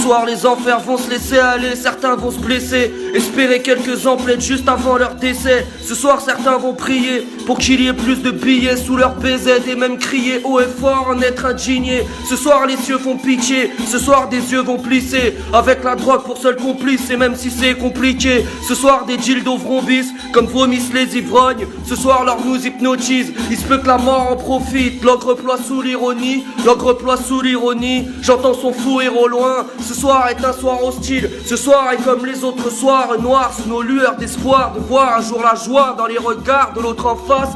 soir les enfers vont se laisser aller, certains vont se blesser, espérer quelques emplettes juste avant leur décès. Ce soir certains vont prier pour qu'il y ait plus de billets sous leur BZ et même crier haut et fort en être indigné. Ce soir les cieux font pitié, ce soir des yeux vont plisser, avec la drogue pour seul complice et même si c'est compliqué. Ce soir des dildos vrombissent comme vomissent les ivrognes, ce soir leur nous hypnotise, il se peut que la mort en profite. L'ogre ploie sous l'ironie, l'ogre ploie sous l'ironie, j'entends son fou rire au loin. Ce soir est un soir hostile, ce soir est comme les autres soirs noirs sous nos lueurs d'espoir de voir un jour la joie dans les regards de l'autre en face.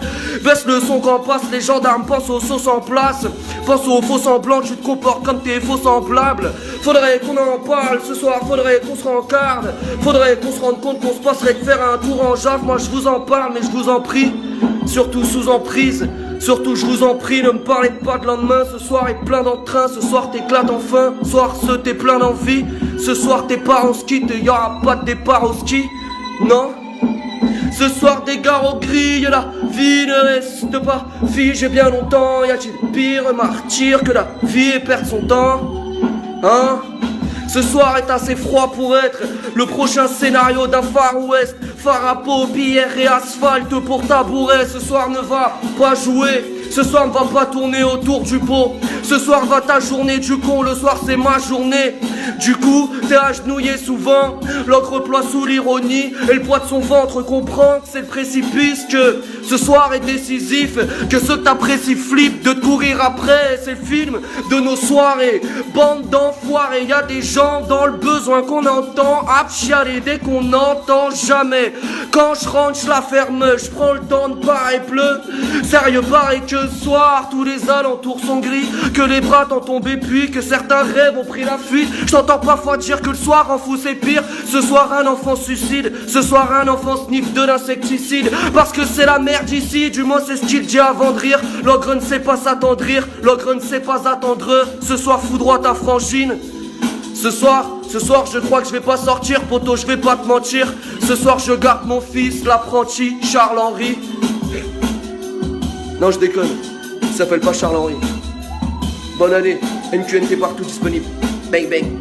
Baisse le son quand passe, les gendarmes pensent aux sauces en place, pense aux faux semblants, tu te comportes comme tes faux semblables. Faudrait qu'on en parle ce soir, faudrait qu'on se rencarde, faudrait qu'on se rende compte qu'on se passerait de faire un tour en jave. Moi je vous en parle mais je vous en prie, surtout sous emprise. Surtout je vous en prie, ne me parlez pas de lendemain. Ce soir est plein d'entrain, ce soir t'éclates enfin. Ce soir t'es plein d'envie, ce soir tes parents se quittent et y'aura pas de départ au ski. Non. Ce soir des gares aux grilles, la vie ne reste pas figée bien longtemps. Y a-t-il pire martyr que la vie et perdre son temps? Hein? Ce soir est assez froid pour être le prochain scénario d'un Far West. Phare à paupières et asphalte pour tabouret. Ce soir ne va pas jouer, ce soir ne va pas tourner autour du pot. Ce soir va ta journée du con, le soir c'est ma journée. Du coup t'es agenouillé souvent, l'ogre ploie sous l'ironie et le poids de son ventre comprend que c'est le précipice. Que ce soir est décisif, que ceux que t'apprécies flippent de te courir après. C'est le film de nos soirées, bande d'enfoirés. Y'a des gens dans le besoin qu'on entend à chialer dès qu'on n'entend jamais. Quand je rentre je la ferme, je prends le temps de pareil pleu. Sérieux pareil que ce soir tous les alentours sont gris, que les bras t'en tombent et puis que certains rêves ont pris la fuite. Je t'entends parfois dire que le soir en fou c'est pire. Ce soir un enfant suicide, ce soir un enfant sniffe de l'insecticide. Parce que c'est la merde ici, du moins c'est ce qu'il dit avant de rire. L'ogre ne sait pas s'attendrir, l'ogre ne sait pas attendre. Ce soir foudroie ta frangine. Ce soir je crois que je vais pas sortir, poto, je vais pas te mentir. Ce soir je garde mon fils, l'apprenti Charles-Henri. Non je déconne, il s'appelle pas Charles-Henri. Bonne année, MQNT partout disponible. Bang bang.